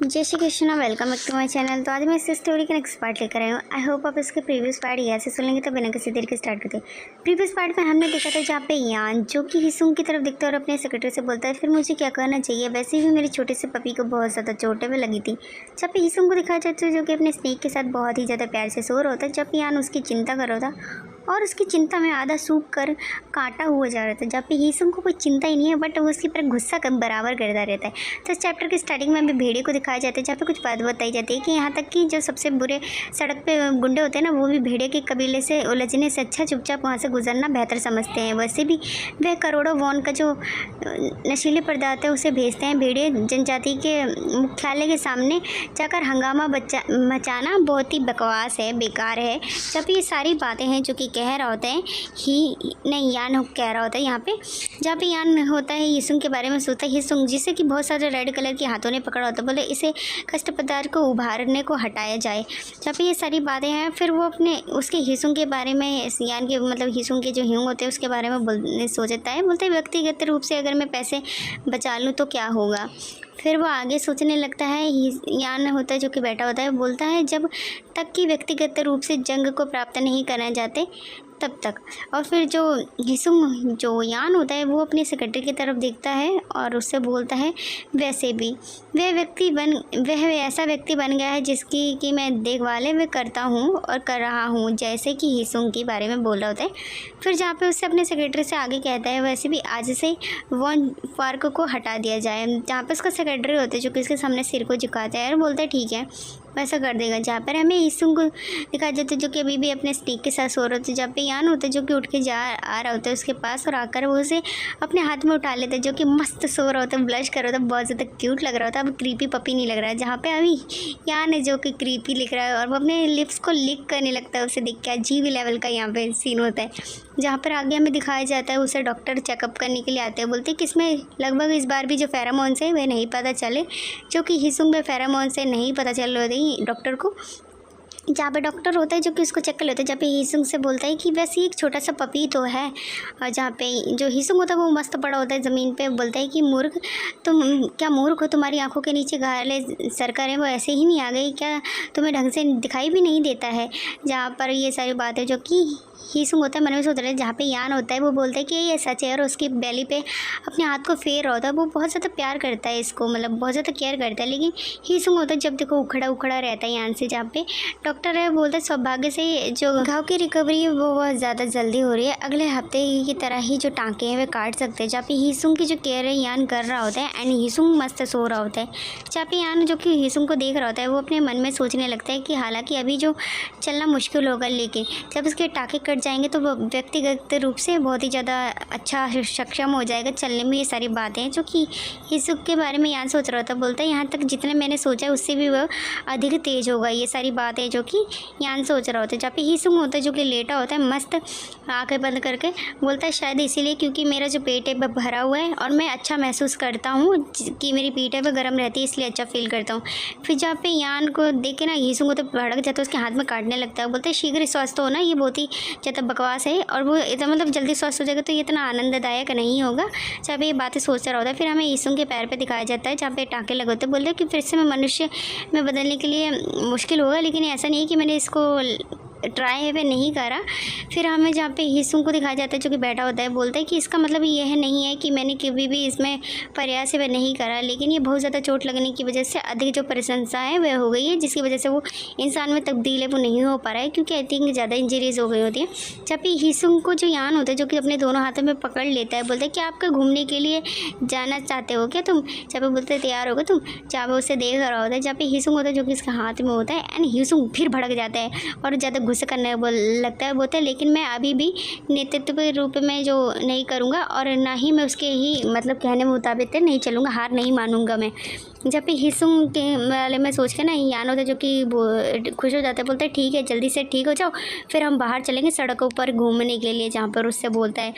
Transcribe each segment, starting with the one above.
जय Shri Krishna, welcome back to my channel. तो आज मैं इस स्टोरी का नेक्स्ट पार्ट लेकर आई हूँ। आई होप आप इसके प्रीवियस पार्ट यहाँ से सुनेंगे तो बिना किसी देर के स्टार्ट करते हैं। प्रीवियस पार्ट में हमने देखा था जहाँ पे यान जो कि हिसुंग की तरफ देखता है और अपने सेक्रेटरी से बोलता है फिर मुझे क्या करना चाहिए। वैसे भी मेरे छोटे से पपी को बहुत ज़्यादा चोटें भी लगी थी। जहाँ पे हिसुंग को दिखाया जाता है जो कि अपने स्नेक के साथ बहुत ही ज़्यादा प्यार से सो रहा होता है। जब यान उसकी चिंता कर रहा था और उसकी चिंता में आधा सूख कर काटा हुआ जा रहा था। जहाँ पे हिसुंग को कोई चिंता ही नहीं है बट वो उसकी पर गुस्सा बराबर करता रहता है। तो इस चैप्टर के स्टार्टिंग में अभी भेड़िए को दिखाया जाता है जहाँ पे कुछ बात बताई जाती है कि यहाँ तक कि जो सबसे बुरे सड़क पे गुंडे होते हैं ना वो भी भेड़िए के कबीले से उलझने से अच्छा चुपचाप वहाँ से गुजरना बेहतर समझते हैं। वैसे भी वह करोड़ों वॉन का जो नशीले पदार्थ है उसे भेजते हैं। भेड़िए जनजाति के मुख्यालय के सामने जाकर हंगामा मचाना बहुत ही बकवास है, बेकार है। जब ये सारी बातें हैं जो कि कह रहा होता है यान कह रहा होता है यहाँ पे, जहाँ पे यान होता है हिसुंग के बारे में सोचता है। हिसुंग जिसे कि बहुत सारे रेड कलर के हाथों ने पकड़ा होता है, बोले इसे कष्ट पदार्थ को उभारने को हटाया जाए। जहाँ पे ये सारी बातें हैं फिर वो अपने उसके हिसुंग के बारे में यान के मतलब हिसुंग के जो ह्यूंग होते हैं उसके बारे में सोचता है। बोलते हैं व्यक्तिगत रूप से अगर मैं पैसे बचा लूँ तो क्या होगा। फिर वो आगे सोचने लगता है। यान होता है जो कि बैठा होता है, बोलता है जब तक कि व्यक्तिगत रूप से जंग को प्राप्त नहीं करना चाहते तब तक। और फिर जो हिसुंग जो यान होता है वो अपने सेक्रेटरी की तरफ देखता है और उससे बोलता है वैसे भी वह ऐसा व्यक्ति बन गया है जिसकी कि मैं देखभाल वे करता हूँ और कर रहा हूँ, जैसे कि हिसुंग के बारे में बोल रहा होता है। फिर जहाँ पे उससे अपने सेक्रेटरी से आगे कहता है वैसे भी आज से वॉन पार्क को हटा दिया जाए। जहाँ पे उसका सेक्रेटरी होता है जो कि उसके सामने सिर को झुकाता है और बोलता है ठीक है वैसा कर देगा। जहाँ पर हमें हिसुंग को दिखाया जाता है जो कि अभी भी अपने स्टिक के साथ सो रहे होते हैं। जहाँ पे यान होता है जो कि उठ के आ रहा होता है उसके पास और आकर वो उसे अपने हाथ में उठा लेता है जो कि मस्त सो रहा होता है, ब्लश कर रहा होता है, बहुत ज़्यादा क्यूट लग रहा होता है। अब क्रीपी पपी नहीं लग रहा है। जहाँ पे अभी यान है जो कि क्रीपी लिख रहा है और वो अपने लिप्स को लिक करने लगता है। उसे देख के अजीब लेवल का यहाँ पे सीन होता है। जहाँ पर आगे हमें दिखाया जाता है उसे डॉक्टर चेकअप करने के लिए आते हैं। बोलते हैं कि इसमें लगभग इस बार भी जो फेरामोन्स है वह नहीं पता चले, जो कि हिसुंग में फेरामोन से नहीं पता चल रही डॉक्टर को। जहाँ पे डॉक्टर होता है जो कि उसको चेक कर लेता है। जहाँ पे हिसुंग से बोलता है कि वैसे एक छोटा सा पपी तो है। और जहाँ पे जो हिसुंग होता है वो मस्त पड़ा होता है ज़मीन पे। बोलता है कि मूर्ख तुम क्या मूर्ख हो, तुम्हारी आंखों के नीचे घाले सरकरें हैं वो ऐसे ही नहीं आ गई क्या, तुम्हें ढंग से दिखाई भी नहीं देता है। जहाँ पर ये सारी बातें जो कि हिसुंग होता है मन में सोच रहे हैं। जहाँ पे यान होता है वो बोलता है कि ये सच है और उसकी बेली पे अपने हाथ को फेर रहा होता है। वो बहुत ज़्यादा प्यार करता है इसको, मतलब बहुत ज़्यादा केयर करता है। लेकिन हिसुंग होता है जब देखो उखड़ा रहता है यान से। जहाँ पे डॉक्टर है बोलता है सौभाग्य से जो घाव की रिकवरी है वो बहुत ज़्यादा जल्दी हो रही है, अगले हफ्ते की तरह ही जो टाँके हैं वे काट सकते हैं। जहाँ पे हिसुंग की जो केयर है यान कर रहा होता है एंड हिसुंग मस्त सो रहा होता है। जहाँ पे यान जो कि हिसुंग को देख रहा होता है वो अपने मन में सोचने लगता है कि हालांकि अभी जो चलना मुश्किल होगा लेकिन जब उसके टाँके कट जाएंगे तो वो व्यक्तिगत रूप से बहुत ही ज़्यादा अच्छा सक्षम हो जाएगा चलने में। ये सारी बातें जो कि हिसुंग के बारे में यान सोच रहा था। बोलता है यहाँ तक जितने मैंने सोचा उससे भी वह अधिक तेज़ होगा। ये सारी बातें जो कि यान सोच रहा होता है। जहाँ पे हिसुंग होता है जो कि लेटा होता है मस्त आंखें बंद करके। बोलता है शायद इसीलिए क्योंकि मेरा जो पेट है वह भरा हुआ है और मैं अच्छा महसूस करता हूँ कि मेरी पीठ है वह गर्म रहती है इसलिए अच्छा फील करता हूँ। फिर जहाँ पे यान को देख के ना हिसुंग तो भड़क जाता है, उसके हाथ में काटने लगता है। बोलते हैं शीघ्र स्वस्थ हो ना, ये बहुत ही ज़्यादा बकवास है और वो इतना मतलब जल्दी स्वस्थ हो जाएगा तो ये इतना आनंददायक नहीं होगा। जहाँ पे ये बातें सोच रहा होता है फिर हमें हिसुंग के पैर पे दिखाया जाता है जहाँ पे टाँके लगे होते हैं। बोलते हैं कि फिर से मैं मनुष्य में बदलने के लिए मुश्किल होगा, लेकिन ऐसा नहीं है कि मैंने इसको ट्राई है वे नहीं करा। फिर हमें जहाँ पे हिसुंग को दिखाया जाता है जो कि बैठा होता है। बोलता है कि इसका मतलब यह नहीं है कि मैंने कभी भी इसमें प्रयास है वह नहीं करा, लेकिन ये बहुत ज़्यादा चोट लगने की वजह से अधिक जो प्रशंसा है वह हो गई है जिसकी वजह से वो इंसान में तब्दील है वो नहीं हो पा रहा है क्योंकि आई थिंक ज़्यादा इंजरीज हो गई होती है। जब भी हिसुंग को जो यान होता है जो कि अपने दोनों हाथों में पकड़ लेता है। बोलता है कि आपका घूमने के लिए जाना चाहते हो क्या तुम। जब पे बोलते तैयार होगा तुम। जहाँ पे उससे देख रहा होता है जहाँ पे हिसुंग होता है जो कि इसके हाथ में होता है एंड हिसुंग फिर भड़क जाता है और ज़्यादा गुस्सा करने लगता है। बोलता है लेकिन मैं अभी भी नेतृत्व के रूप में जो नहीं करूँगा और ना ही मैं उसके ही मतलब कहने मुताबिक नहीं चलूँगा, हार नहीं मानूंगा मैं। जब भी हिसुंग के वाले में सोच के ना यान होता है जो कि खुश हो जाता है। बोलता है ठीक है जल्दी से ठीक हो जाओ फिर हम बाहर चलेंगे सड़कों पर घूमने के लिए। जहाँ पर उससे बोलता है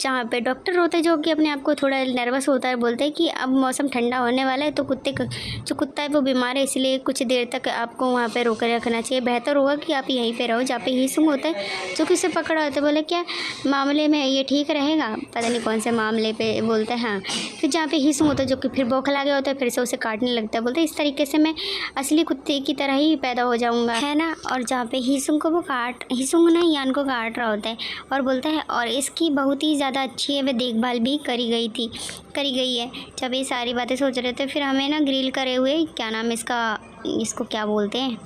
जहाँ पे डॉक्टर होता है जो कि अपने आप को थोड़ा नर्वस होता है, बोलते हैं कि अब मौसम ठंडा होने वाला है तो जो कुत्ता है वो बीमार है, इसलिए कुछ देर तक आपको वहाँ पे रोक रखना चाहिए, बेहतर होगा कि आप यहीं पे रहो। जहाँ पे हीसुंग होता है जो कि उसे पकड़ा होता है, बोले क्या मामले में ये ठीक रहेगा, पता नहीं कौन से मामले पे बोलता है। हाँ, फिर जहाँ पे हीसुंग होता है जो कि फिर बौखला गया होता है, फिर से उसे काटने लगता है, बोलते है इस तरीके से मैं असली कुत्ते की तरह ही पैदा हो जाऊँगा, है ना। और जहाँ पे हीसुंग को हीसुंग ना यान को काट रहा होता है और बोलता है और इसकी बहुत ही ज़्यादा अच्छी है, वे देखभाल भी करी गई है। जब ये सारी बातें सोच रहे थे, फिर हमें ना ग्रिल करे हुए, क्या नाम है इसको क्या बोलते हैं,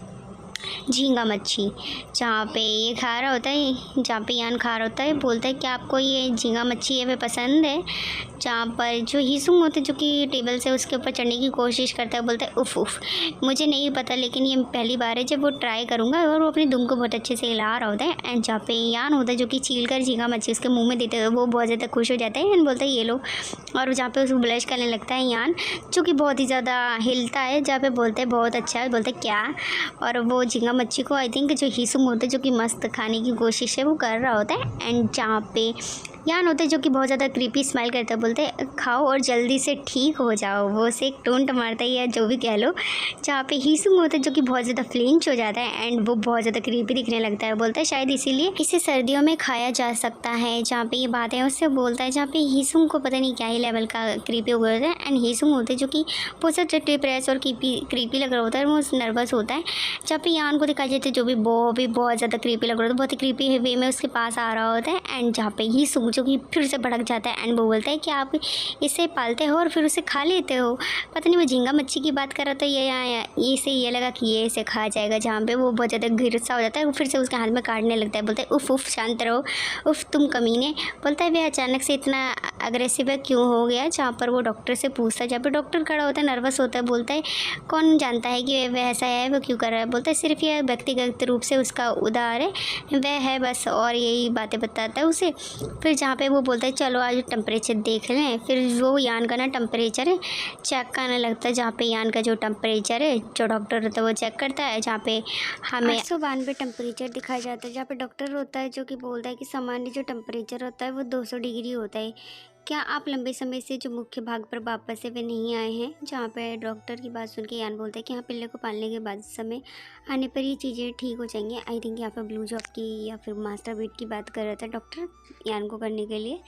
झींगा मच्छी, जहाँ पे ये खा रहा होता है, जहाँ पे यान खा रहा होता है, बोलता है कि आपको ये झींगा मच्छी है वे पसंद है। जहाँ पर जो हीसुंग होते हैं जो कि टेबल से उसके ऊपर चढ़ने की कोशिश करता है, बोलता है उफ़ उफ़, मुझे नहीं पता लेकिन ये पहली बार है जब वो ट्राई करूँगा। और वो अपनी दुम को बहुत अच्छे से हिला रहा होता है। एंड जहाँ पे यान होता है जो कि छील कर झींगा मच्छी उसके मुँह में देते हुए वो बहुत ज़्यादा खुश हो जाता है एंड बोलता है ये लो। और जहाँ पे उसको ब्लश करने लगता है यान, जो कि बहुत ही ज़्यादा हिलता है, जहाँ पे बोलते हैं बहुत अच्छा है, बोलते क्या। और वो झींगा मच्छी को आई थिंक जो हीसुंग होता है जो कि मस्त खाने की कोशिश है वो कर रहा होता है। एंड जहाँ पे यान होता है जो कि बहुत ज़्यादा क्रीपी स्माइल करता है, बोलते हैं खाओ और जल्दी से ठीक हो जाओ, वो उसे एक टोंट मारता है या जो भी कह लो। जहाँ पे हीसुंग होता है जो कि बहुत ज़्यादा फ्लिंच हो जाता है एंड वो बहुत ज़्यादा क्रीपी दिखने लगता है, बोलता है शायद इसीलिए इसे सर्दियों में खाया जा सकता है। जहाँ पे ये बात है उससे बोलता है, जहाँ पे हीसुंग को पता नहीं क्या ही लेवल का क्रीपी हो गया होता है। एंड हीसुंग होता है जो कि बहुत ज़्यादा डिप्रेस और क्रीपी लग रहा होता है, वो नर्वस होता है। जहाँ पे यान को दिखाई देते जो भी बहुत ज़्यादा क्रीपी लग रहा होता है, बहुत ही क्रीपी वे में उसके पास आ रहा होता है। एंड जहाँ पे हीसुंग जो कि फिर से भड़क जाता है एंड वो बोलता है कि आप इसे पालते हो और फिर उसे खा लेते हो। पता नहीं वो झींगा मच्छी की बात कर रहा था ये इसे ये लगा कि ये इसे खा जाएगा। जहाँ पे वो बहुत ज़्यादा गुस्सा हो जाता है, वो फिर से उसके हाथ में काटने लगता है, बोलता है उफ़ उफ़ शांत रहो, उफ़ तुम कमीने। बोलता है वे अचानक से इतना अग्रेसिव है क्यों हो गया। जहाँ पर वो डॉक्टर से पूछता है, जहाँ पर डॉक्टर खड़ा होता है नर्वस होता है, बोलता है कौन जानता है कि वह ऐसा है, वो क्यों कर रहा है। बोलता है सिर्फ यह व्यक्तिगत रूप से उसका उदार है, वह है बस, और यही बातें बताता है उसे। फिर जहाँ पे वो बोलता है चलो आज टेम्परेचर देख लें। फिर वो यान का ना टेम्परेचर है चेक करने लगता है, जहाँ पे यान का जो टेम्परेचर है जो डॉक्टर होता है वो चेक करता है। जहाँ पे हमें 892 टेम्परेचर दिखाया जाता है। जहाँ पे डॉक्टर होता है जो कि बोलता है कि सामान्य जो टेम्परेचर होता है वो 200 डिग्री होता है। क्या आप लंबे समय से जो मुख्य भाग पर वापस से वे नहीं आए हैं। जहाँ पे डॉक्टर की बात सुन के यान बोलता है कि हाँ पिल्ले को पालने के बाद समय आने पर ये चीज़ें ठीक हो जाएंगी। आई थिंक यहाँ पर ब्लू जॉब की या फिर मास्टर बीट की बात कर रहा था डॉक्टर यान को करने के लिए।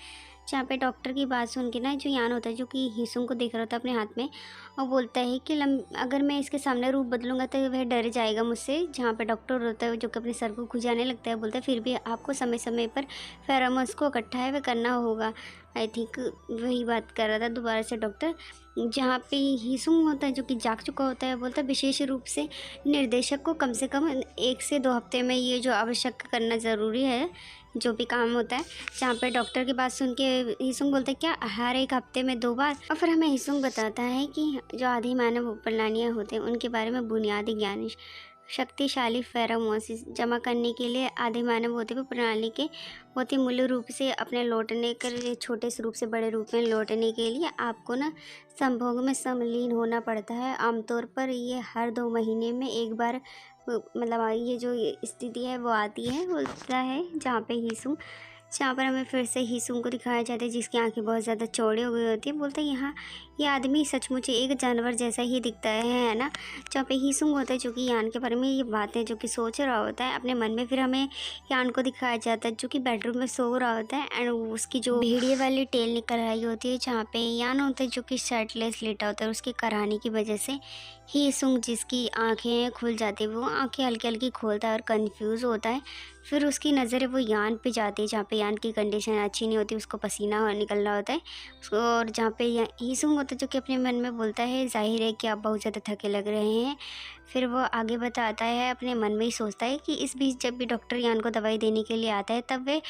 जहाँ पे डॉक्टर की बात सुन के ना जो यान होता है जो कि हीसुंग को देख रहा था अपने हाथ में, और बोलता है कि अगर मैं इसके सामने रूप बदलूंगा तो वह डर जाएगा मुझसे। जहाँ पे डॉक्टर होता है जो कि अपने सर को खुजाने लगता है, बोलता है फिर भी आपको समय समय पर फेरोमोन्स को इकट्ठा है वह करना होगा। आई थिंक वही बात कर रहा था दोबारा से डॉक्टर। जहाँ पे हीसुंग होता है जो कि जाग चुका होता है, बोलता है विशेष रूप से निर्देशक को कम से कम 1 से 2 हफ्ते में ये जो आवश्यक करना ज़रूरी है जो भी काम होता है। जहाँ पे डॉक्टर की बात सुन के हीसुंग बोलता है क्या हर 1 हफ्ते में 2 बार। और फिर हमें हीसुंग बताता है कि जो आदि मानव प्रणालियाँ होते हैं उनके बारे में बुनियादी ज्ञान शक्तिशाली फेरोमोन्स जमा करने के लिए आधे मानव होते हुए प्रणाली के बहुत ही मूल्य रूप से अपने लौटने कर छोटे रूप से बड़े रूप में लौटने के लिए आपको ना संभोग में सम्मिलित होना पड़ता है। आमतौर पर ये हर 2 महीने में एक बार मतलब ये जो स्थिति है वो आती है होता है। जहाँ पे हीसुंग जहाँ पर हमें फिर से हीसुंग को दिखाया जाता है जिसकी आंखें बहुत ज़्यादा चौड़ी हो गई होती है। बोलते हैं यहाँ ये आदमी सचमुच एक जानवर जैसा ही दिखता है ना। जहाँ पे हीसुंग होता है जो कि यान के बारे में ये बातें जो कि सोच रहा होता है अपने मन में। फिर हमें यान को दिखाया जाता है जो कि बेडरूम में सो रहा होता है एंड उसकी जो भेड़िए वाली टेल निकल आई होती है। जहाँ पे यान होता है जो कि शर्टलेस लेटा होता है, उसके कराने की वजह से हीसुंग जिसकी आँखें खुल जाती है वो आँखें हल्की हल्की खोलता है और कन्फ्यूज़ होता है। फिर उसकी नज़रें वो यान पे जाती है जहाँ पे यान की कंडीशन अच्छी नहीं होती, उसको पसीना निकल रहा होता है। और जहाँ पे हीसुंग होता है जो कि अपने मन में बोलता है जाहिर है कि आप बहुत ज़्यादा थके लग रहे हैं। फिर वो आगे बताता है अपने मन में ही सोचता है कि इस बीच जब भी डॉक्टर यान को दवाई देने के लिए आता है तब वे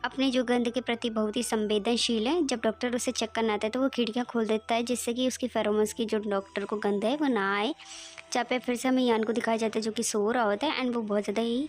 अपने जो गंध के प्रति बहुत ही संवेदनशील है। जब डॉक्टर उसे चेक करना आता है तो वो खिड़कियाँ खोल देता है जिससे कि उसकी फेरोमोन्स की जो डॉक्टर को गंध है वो ना आए। जहाँ पे फिर से हमें यान को दिखाया जाता है जो कि सो रहा होता है एंड वो बहुत ज़्यादा ही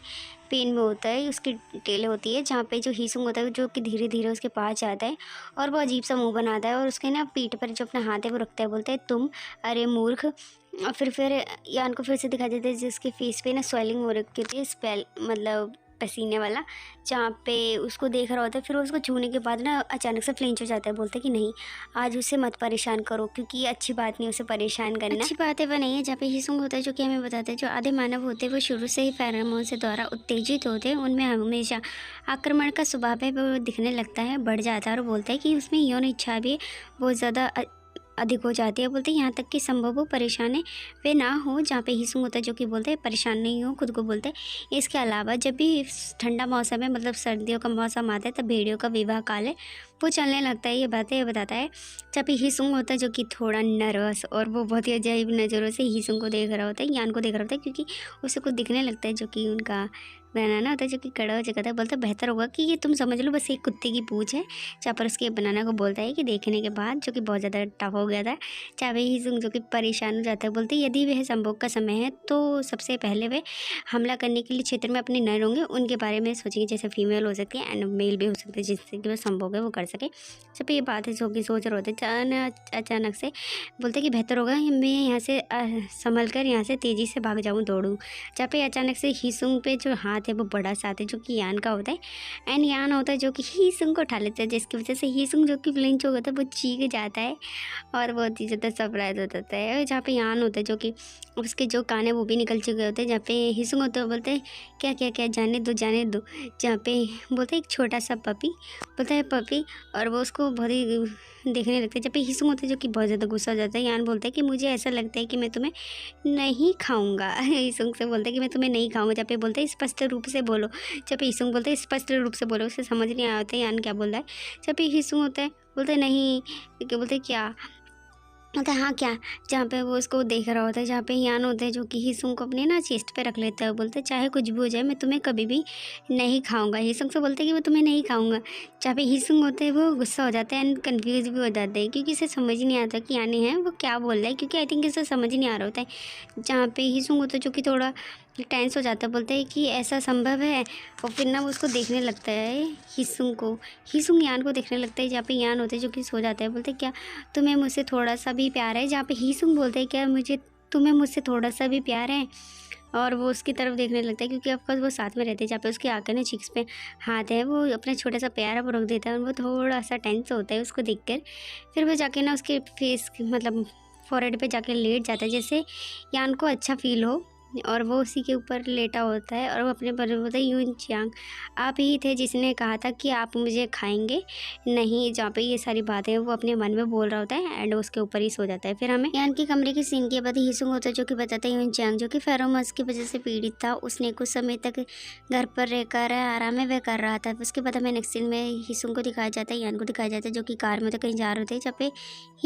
पेन में होता है, उसकी टेल होती है। जहाँ पे जो हीसुंग होता है जो कि धीरे धीरे उसके पास जाता है और वो अजीब सा मुंह बनाता है और उसके ना पीठ पर जो अपना हाथ है वो रखता है, बोलता है तुम अरे मूर्ख। और फिर यान को फिर से दिखाई देता है जिसके फेस पे ना स्वेलिंग हो रखी होती है, स्पेल मतलब पसीने वाला, जहाँ पे उसको देख रहा होता है। फिर उसको छूने के बाद ना अचानक से फ्लिंच हो जाता है, बोलता है कि नहीं आज उसे मत परेशान करो, क्योंकि ये अच्छी बात नहीं उसे परेशान करना, अच्छी बात है वो नहीं है। जहाँ पे हिसुंग होता है जो कि हमें बताते हैं जो आधे मानव होते हैं वो शुरू से ही फेरोमोन से द्वारा उत्तेजित होते हैं, उनमें हमेशा आक्रमण का स्वभाव है वो दिखने लगता है, बढ़ जाता है। और बोलता है कि उसमें यौन इच्छा भी बहुत ज़्यादा अधिक हो जाती है। बोलते हैं यहाँ तक कि संभव हो परेशान है वे ना हो। जहाँ पे हिसुंग होता है जो कि बोलते हैं परेशान नहीं हो, खुद को बोलते हैं। इसके अलावा जब भी ठंडा मौसम है, मतलब सर्दियों का मौसम आता है, तब भेड़ियों का विवाह काल है वो चलने लगता है। ये बातें बताता है। जब भी हिसुंग होता है जो कि थोड़ा नर्वस और वो बहुत ही अजीब नज़रों से हिसुंग को देख रहा होता है, यान को देख रहा होता है, क्योंकि उसे कुछ दिखने लगता है जो कि उनका बनाना होता है जो कि कड़ा हो जाता है। बोलता है बेहतर होगा कि ये तुम समझ लो बस एक कुत्ते की पूंछ है। जहाँ पर उसके बनाना को बोलता है कि देखने के बाद जो कि बहुत ज़्यादा टफ हो गया था। चाहे हिसुंग जो कि परेशान हो जाता है, बोलते यदि वह संभोग का समय है तो सबसे पहले वे हमला करने के लिए क्षेत्र में अपने नर होंगे उनके बारे में सोचेंगे, जैसे फीमेल हो सकती है एंड मेल भी हो सकते हैं, जिससे कि वह संभोग है वो कर सके। जब ये बात है जो कि सोच रहे होते अचानक से बोलते कि बेहतर होगा मैं यहाँ से संभल कर यहाँ से तेज़ी से भाग जाऊँ, दौड़ूँ। जहाँ पे अचानक से हिसुंग पे जो हाथ है वो बड़ा सा आता है जो कि यान का होता है एंड यान होता है जो कि हिसुंग को उठा लेता है, जिसकी वजह से हिसुंग जो कि फ्लिंच हो गया था वो चीख जाता है और बहुत ही ज़्यादा सरप्राइज हो जाता है। जहाँ पे यान होता है जो कि उसके जो कान है वो भी निकल चुके होते हैं। जहाँ पे हिसुंग होता है बोलते हैं क्या क्या क्या जाने दो जाने दो। जहाँ पे बोलते हैं एक छोटा सा पपी, बोलता है पपी, और वो उसको बहुत ही देखने लगता है। जब पे हिसुंग होता है जो कि बहुत ज़्यादा गुस्सा हो जाता है, यान बोलता है कि मुझे ऐसा लगता है कि मैं तुम्हें नहीं खाऊंगा। हिसुंग से बोलता है कि मैं तुम्हें नहीं खाऊंगा। जब पे बोलते हैं स्पष्ट रूप से बोलो। जब पे हिसुंग बोलते हैं स्पष्ट रूप से बोलो, उसे समझ नहीं आया होता है यान क्या बोल रहा है। जब पे हिसुंग होता है बोलते नहीं, क्या बोलते क्या होता है हाँ क्या। जहाँ पे वो उसको देख रहा होता है, जहाँ पे यान होता है जो कि हिसुंग को अपने ना चेस्ट पे रख लेता है। बोलते चाहे कुछ भी हो जाए मैं तुम्हें कभी भी नहीं खाऊंगा। हिसुंग से बोलते कि मैं तुम्हें नहीं खाऊंगा। जहाँ पे हिसुंग होते हैं वो गुस्सा हो जाता है एंड कन्फ्यूज भी हो जाता है, क्योंकि इसे समझ ही नहीं आता कि यानी है वो क्या बोल रहा है, क्योंकि आई थिंक इसे समझ ही नहीं आ रहा होता है। जहाँ पे हिसुंग होता है जो कि थोड़ा टेंस हो जाता है, बोलते हैं कि ऐसा संभव है, और फिर ना वो उसको देखने लगता है हिसुंग को। हिसुंग यान को देखने लगता है। जहाँ पे यान होते हैं जो कि सो जाता है, बोलते क्या तुम्हें मुझसे थोड़ा सा भी प्यार है। जहाँ पे हिसुंग बोलते हैं क्या तुम्हें मुझसे थोड़ा सा भी प्यार है, और वो उसकी तरफ देखने लगता है क्योंकि ऑफकोर्स वो साथ में रहते हैं। जहाँ पे उसकी आंखें ना चिक्स पे हाथ है, वो अपना छोटा सा प्यार वो रख देता है और वो थोड़ा सा टेंस होता है उसको देखकर। फिर वो जाके ना उसके फेस मतलब फोrehead पे जाके लेट जाता है, जैसे यान को अच्छा फील हो, और वो उसी के ऊपर लेटा होता है और वो अपने बारे में बोलता है यून चियांग आप ही थे जिसने कहा था कि आप मुझे खाएंगे नहीं। जहाँ पे ये सारी बातें वो अपने मन में बोल रहा होता है एंड उसके ऊपर ही सो जाता है। फिर हमें यान की कमरे की सीन के बाद हिसुंग होता है जो कि बताता है यून चियांग जो कि फेरोमोन्स की वजह से पीड़ित था, उसने कुछ समय तक घर पर रहकर आराम में वह कर रहा था। उसके बाद हमें नेक्स्ट सीन में हिसुंग को दिखाया जाता है, यान को दिखाया जाता है जो कि कार में तो कहीं जा रहे थे। जहाँ पे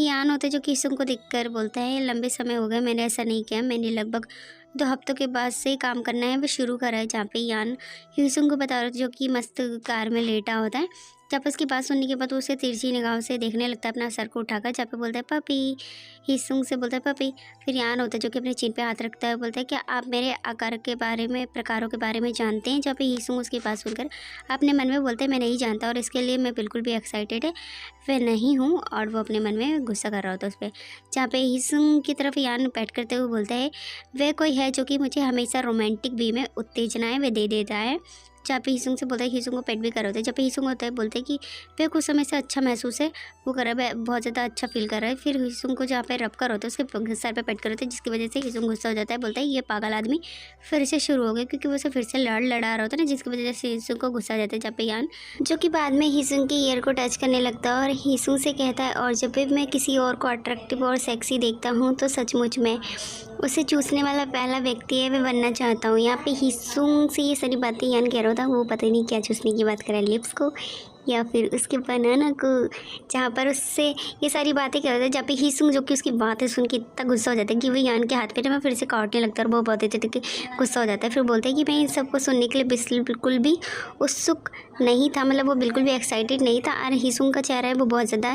यान होता है जो कि हिसुंग को देखकर बोलता है लंबे समय हो गए मैंने ऐसा नहीं किया, मैंने लगभग 2 हफ्तों के बाद से काम करना है वो शुरू करा है। जहाँ पे यान हिसुंग को बता रहा था जो कि मस्त कार में लेटा होता है। जब उसकी बात सुनने के बाद उसे तिरछी निगाहों से देखने लगता है अपना सर को उठाकर। जहाँ पे बोलता है पपी, हिसुंग से बोलता है पपी। फिर यान होता है जो कि अपने चिन पे हाथ रखता है, बोलता है क्या आप मेरे आकार के बारे में प्रकारों के बारे में जानते हैं। जहाँ पे हिसुंग उसकी बात सुनकर अपने मन में बोलते हैं मैं नहीं जानता और इसके लिए मैं बिल्कुल भी एक्साइटेड है वह नहीं हूँ, और वो अपने मन में गुस्सा कर रहा होता है उस पर। जहाँ पे हिसुंग की तरफ यान पैट करते हुए बोलता है वह कोई है जो कि मुझे हमेशा रोमांटिक वे में उत्तेजनाएं वह दे देता है। जहाँ पे हिसुंग से बोलता है हिसुंग को पेट भी कर होता है। जब पे हिसुंग होता है बोलते हैं कि वह कुछ समय से अच्छा महसूस है, वो कर रहा है बहुत ज़्यादा अच्छा फील कर रहा है। फिर हिसुंग को जहाँ पे रब कर होता है उसके सर पे पेट कर होता है, जिसकी वजह से हिसुंग गुस्सा हो जाता है। बोलता है ये पागल आदमी फिर से शुरू हो गया, क्योंकि वो उसे फिर से लड़ा रहा होता है ना, जिसकी वजह से हिसुंग को गुस्सा आ जाता है। जहाँ पे यान जो कि बाद में हिसुंग की ईयर को टच करने लगता है और हिसुंग से कहता है और जब भी मैं किसी और को अट्रैक्टिव और सेक्सी देखता हूँ तो सचमुच में उसे चूसने वाला पहला व्यक्ति है वह बनना चाहता हूँ। यहाँ पे हिसुंग से ये सारी बातें यान कह रहा था, वो पता नहीं क्या चूसने की बात कर रहा है, लिप्स को या फिर उसके बनाना को। जहाँ पर उससे ये सारी बातें कह रहा था। जहाँ पे हिसुंग जो कि उसकी बातें सुन के इतना गुस्सा हो जाता है कि वो यान के हाथ पे मैं फिर से काटने लगता है और वो बहुत देते कि गुस्सा हो जाता है। फिर बोलता है कि मैं इन सबको सुनने के लिए बिल्कुल भी उत्सुक नहीं था, मतलब वो बिल्कुल भी एक्साइटेड नहीं था। और हिसुंग का चेहरा है वो बहुत ज़्यादा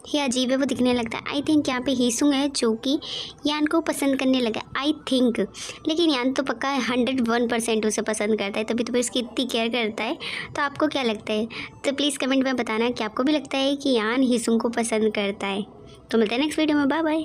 ही अजीब है, वो दिखने लगता है। आई थिंक यहाँ पे हिसुंग है जो कि यान को पसंद करने लगा, आई थिंक। लेकिन यान तो पक्का 101% उसे पसंद करता है, तभी तो उसकी इतनी केयर करता है। तो आपको क्या लगता है? तो प्लीज़ कमेंट में बताना कि आपको भी लगता है कि यान हिसुंग को पसंद करता है। तो मिलते हैं नेक्स्ट वीडियो में, बाय बाय।